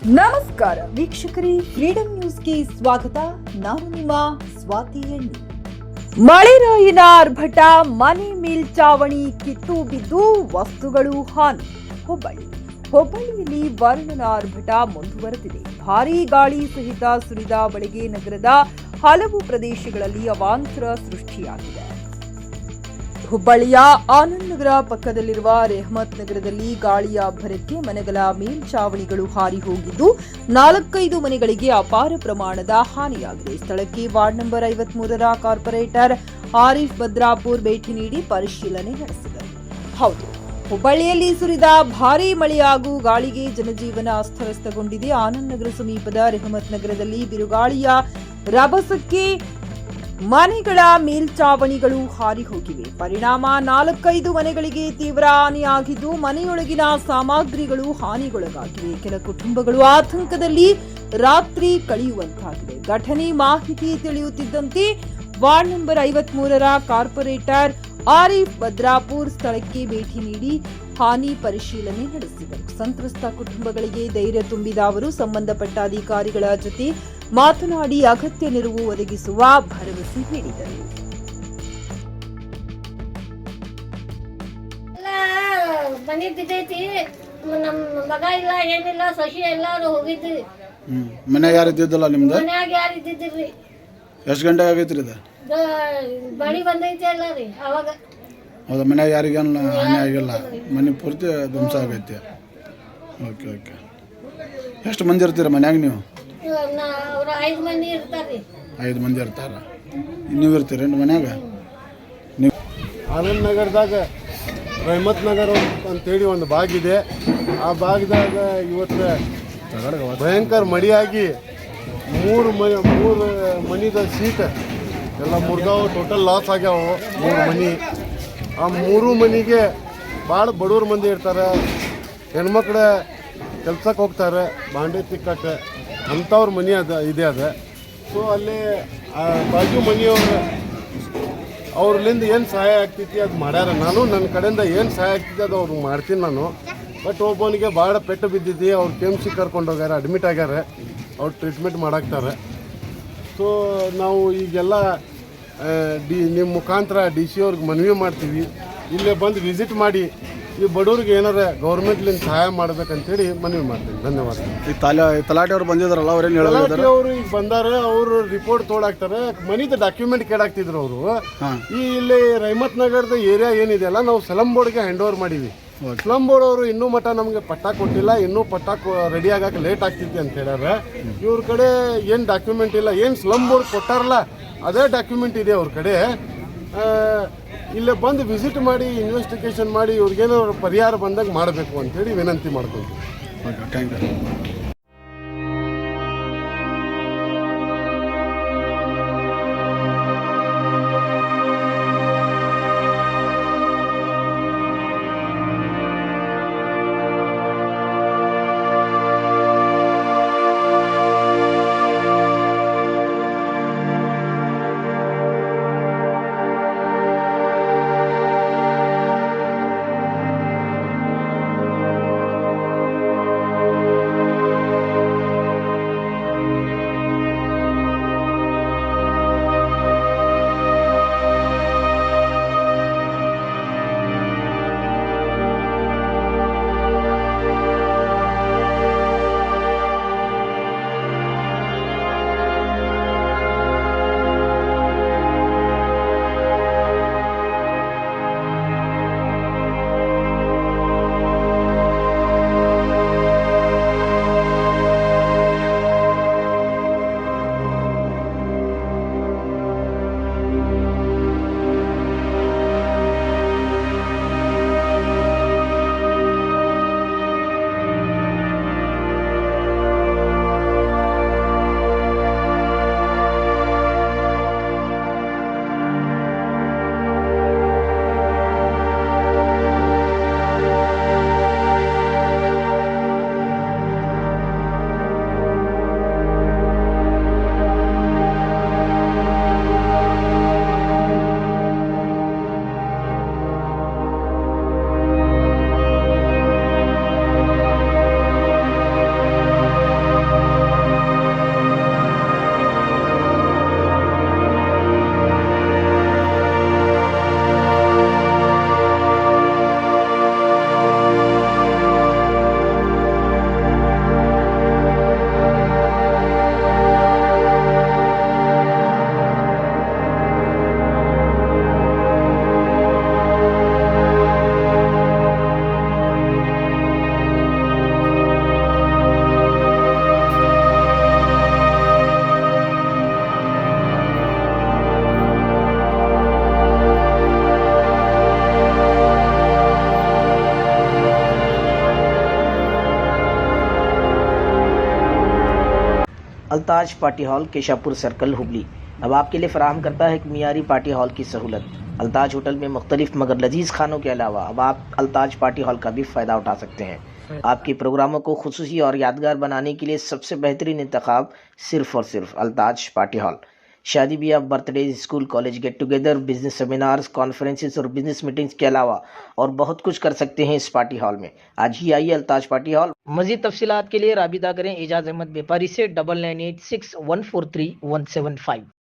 ನಮಸ್ಕಾರ ವೀಕ್ಷಕರೇ, ಫ್ರೀಡಂ ನ್ಯೂಸ್ಗೆ ಸ್ವಾಗತ. ನಾನು ನಿಮ್ಮ ಸ್ವಾತಿ ಎಣ್ಣಿ. ಮಳೆರಾಯನ ಆರ್ಭಟ, ಮನೆ ಮೇಲ್ಚಾವಣಿ ಕಿತ್ತು ಬಿದ್ದು ವಸ್ತುಗಳು ಹಾನಿ. ಹುಬ್ಬಳ್ಳಿಯಲ್ಲಿ ವರುಣನ ಆರ್ಭಟ ಮುಂದುವರೆದಿದೆ. ಭಾರೀ ಗಾಳಿ ಸಹಿತ ಸುರಿದ ಮಳೆಗೆ ನಗರದ ಹಲವು ಪ್ರದೇಶಗಳಲ್ಲಿ ಅವಾಂತರ ಸೃಷ್ಟಿಯಾಗಿದೆ. ಹುಬ್ಬಳ್ಳಿಯ ಆನಂದ್ ನಗರ ಪಕ್ಕದಲ್ಲಿರುವ ರೆಹಮತ್ ನಗರದಲ್ಲಿ ಗಾಳಿಯ ಅಬ್ಬರಕ್ಕೆ ಮನೆಗಳ ಮೇಲ್ಚಾವಣಿಗಳು ಹಾರಿ ಹೋಗಿದ್ದು 4-5 ಮನೆಗಳಿಗೆ ಅಪಾರ ಪ್ರಮಾಣದ ಹಾನಿಯಾಗಿದೆ. ಸ್ಥಳಕ್ಕೆ ವಾರ್ಡ್ ನಂಬರ್ 53ರ ಕಾರ್ಪೊರೇಟರ್ ಆರಿಫ್ ಬದ್ರಾಪುರ್ ಭೇಟಿ ನೀಡಿ ಪರಿಶೀಲನೆ ನಡೆಸಿದರು. ಹೌದು, ಹುಬ್ಬಳ್ಳಿಯಲ್ಲಿ ಸುರಿದ ಭಾರೀ ಮಳೆ ಹಾಗೂ ಗಾಳಿಗೆ ಜನಜೀವನ ಅಸ್ತವ್ಯಸ್ತಗೊಂಡಿದೆ. ಆನಂದ್ ನಗರ ಸಮೀಪದ ರೆಹಮತ್ ನಗರದಲ್ಲಿ ಬಿರುಗಾಳಿಯ ರಭಸಕ್ಕೆ ಮನೆಗಳ ಮೇಲ್ಚಾವಣಿಗಳು ಹಾರಿ ಹೋಗಿವೆ. ಪರಿಣಾಮ 4-5 ಮನೆಗಳಿಗೆ ತೀವ್ರ ಹಾನಿಯಾಗಿದ್ದು, ಮನೆಯೊಳಗಿನ ಸಾಮಗ್ರಿಗಳು ಹಾನಿಗೊಳಗಾಗಿವೆ. ಕೆಲ ಕುಟುಂಬಗಳು ಆತಂಕದಲ್ಲಿ ರಾತ್ರಿ ಕಳೆಯುವಂತಾಗಿದೆ. ಘಟನೆ ಮಾಹಿತಿ ತಿಳಿಯುತ್ತಿದ್ದಂತೆ ವಾರ್ಡ್ ನಂಬರ್ 53ರ ಕಾರ್ಪೊರೇಟರ್ ಆರಿಫ್ ಬದ್ರಾಪುರ್ ಸ್ಥಳಕ್ಕೆ ಭೇಟಿ ನೀಡಿ ಹಾನಿ ಪರಿಶೀಲನೆ ನಡೆಸಿದರು. ಸಂತ್ರಸ್ತ ಕುಟುಂಬಗಳಿಗೆ ಧೈರ್ಯ ತುಂಬಿದ ಅವರು ಸಂಬಂಧಪಟ್ಟ ಅಧಿಕಾರಿಗಳ ಜೊತೆ ಮಾತನಾಡಿ ಅಗತ್ಯ ನೆರವು ಒದಗಿಸುವ ಭರವಸೆ ನೀಡಿದರು. ಮನೆ ಬಿದ್ದೈತಿ, ನಮ್ಮ ಮಗ ಇಲ್ಲ, ಏನಿಲ್ಲ, ಸಸಿ ಎಲ್ಲಾರು ಹೋಗಿದ್ವಿ. ಮನ್ಯಾಗ ಯಾರು ಇದ್ದಿದ್ದಲ್ಲ ನಿಮ್ದು? ಮನ್ಯಾಗ ಯಾರು ಇದ್ದಿದ್ದಿಲ್ರಿ. ಎಷ್ಟು ಗಂಟೆ ಆಗೈತ್ರಿ ಇದು? ಮಳಿ ಬಂದೈತಿ ಅಲ್ಲ ರೀ ಅವಾಗ. ಹೌದಾ? ಮನ್ಯಾಗ ಯಾರಿಗೇನು ಹಾನಿ ಆಗಿಲ್ಲ, ಮನೆ ಪೂರ್ತಿ ಧ್ವಂಸ ಆಗೈತಿ. Okay okay. ಎಷ್ಟು ಮಂದಿ ಇರ್ತೀರ ಮನ್ಯಾಗ ನೀವು? ಅವ್ರ 5 ಮಂದಿ ಇರ್ತಾರ್ರಿ. 5 ಮಂದಿ ಇರ್ತಾರ. ನೀವು ಇರ್ತೀರೇನು ಮನ್ಯಾಗ? ನೀವು ಆನಂದ್ ನಗರದಾಗ ರೆಹಮತ್ ನಗರ ಅಂತೇಳಿ ಒಂದು ಭಾಗಿದೆ. ಆ ಭಾಗದಾಗ ಇವತ್ತು ಭಯಂಕರ ಮಳೆಯಾಗಿ ಮೂರು ಮನಿದ ಸೀಟ್ ಎಲ್ಲ ಮುರಿದಾವು. ಟೋಟಲ್ ಲಾಸ್ ಆಗ್ಯಾವು 3 ಮನೆ. ಆ 3 ಮನೆಗೆ ಭಾಳ ಬಡವ್ರ ಮಂದಿ ಇರ್ತಾರೆ, ಹೆಣ್ಮಕ್ಳ ಕೆಲ್ಸಕ್ಕೆ ಹೋಗ್ತಾರೆ, ಬಾಂಡೆ ತಿಕ್ಕಕ್ಕೆ, ಅಂಥವ್ರ ಮನೆ ಇದೆ. ಸೊ ಅಲ್ಲಿ ಬಾಜು ಮನೆಯವ್ರು ಅವ್ರಲ್ಲಿಂದ ಏನು ಸಹಾಯ ಆಗ್ತೈತಿ ಅದು ಮಾಡ್ಯಾರ. ನಾನು ನನ್ನ ಕಡೆಯಿಂದ ಏನು ಸಹಾಯ ಆಗ್ತೈತಿ ಅದು ಅವ್ರಿಗೆ ಮಾಡ್ತೀನಿ ನಾನು. ಬಟ್ ಒಬ್ಬನಿಗೆ ಭಾಳ ಪೆಟ್ಟು ಬಿದ್ದಿದ್ದು, ಅವ್ರು KMC ಕರ್ಕೊಂಡು ಹೋಗ್ಯಾರ, ಅಡ್ಮಿಟ್ ಆಗ್ಯಾರ, ಅವ್ರು ಟ್ರೀಟ್ಮೆಂಟ್ ಮಾಡಾಕ್ತಾರೆ. ಸೊ ನಾವು ಈಗೆಲ್ಲ ನಿಮ್ಮ ಮುಖಾಂತರ DC ಅವ್ರಿಗೆ ಮನವಿ ಮಾಡ್ತೀವಿ, ಇಲ್ಲೇ ಬಂದು ವಿಸಿಟ್ ಮಾಡಿ ಈ ಬಡವ್ರಿಗೆ ಏನಾರ ಗೌರ್ಮೆಂಟ್ಲಿಂದ ಸಹಾಯ ಮಾಡ್ಬೇಕಂತೇಳಿ ಮನವಿ ಮಾಡ್ತೀವಿ. ಧನ್ಯವಾದ. ಈ ತಲಾಟೆ ಅವ್ರು ಬಂದಿದ್ದಾರಲ್ಲ, ಅವ್ರೇನು ಹೇಳೋದು? ಅವರು ಈಗ ಬಂದಾರ, ಅವರು ರಿಪೋರ್ಟ್ ತೋಡಾಕ್ತಾರೆ. ಮನಿದ ಡಾಕ್ಯುಮೆಂಟ್ ಕೇಳಾಕ್ತಿದ್ರು ಅವರು. ಈ ಇಲ್ಲಿ ರೆಹಮತ್ ನಗರದ ಏರಿಯಾ ಏನಿದೆಯಲ್ಲ, ನಾವು ಸ್ಲಮ್ ಬೋರ್ಡ್ಗೆ ಹ್ಯಾಂಡ್ ಓವರ್ ಮಾಡೀವಿ. ಸ್ಲಮ್ ಬೋರ್ಡ್ ಅವರು ಇನ್ನೂ ಮಟ್ಟ ನಮಗೆ ಪಟ್ಟ ಕೊಟ್ಟಿಲ್ಲ, ಇನ್ನೂ ಪಟ್ಟ ರೆಡಿ ಆಗಕ್ಕೆ ಲೇಟ್ ಆಗ್ತೈತಿ ಅಂತ ಹೇಳ್ಯಾರ. ಇವ್ರ ಕಡೆ ಏನು ಡಾಕ್ಯುಮೆಂಟ್ ಇಲ್ಲ, ಏನು ಸ್ಲಮ್ ಬೋರ್ಡ್ ಕೊಟ್ಟಾರಲ್ಲ ಅದೇ ಡಾಕ್ಯುಮೆಂಟ್ ಇದೆ ಅವ್ರ ಕಡೆ. ಇಲ್ಲೇ ಬಂದು ವಿಸಿಟ್ ಮಾಡಿ ಇನ್ವೆಸ್ಟಿಗೇಷನ್ ಮಾಡಿ ಇವ್ರಿಗೇನಾದ್ರು ಪರಿಹಾರ ಬಂದಾಗ ಮಾಡಬೇಕು ಅಂತೇಳಿ ವಿನಂತಿ ಮಾಡ್ಕೊಳ್ತೀವಿ. Okay, thank you. Altaj party hall, Keshapur circle, Hubli अब आपके लिए फराहम करता है एक मियारी पार्टी हॉल की सहूलत। अल्ताज होटल में मुख्तलिफ मगर लजीज खानों के अलावा अब आप अल्ताज पार्टी हॉल का भी फ़ायदा उठा सकते हैं। आपके प्रोग्रामों को खुसूसी और यादगार बनाने के लिए सबसे बेहतरीन इंतखाब सिर्फ और सिर्फ अल्ताज पार्टी हॉल। शादी ब्याह, birthday, school college get together, business seminars, conferences और बिजनेस मीटिंग्स के अलावा और बहुत कुछ कर सकते हैं इस पार्टी हॉल में। आज ही आइए अल्ताज पार्टी हॉल। मजीद तफसीलात के लिए राबिता करें एजाज अहमद व्यापारी से 9986143175।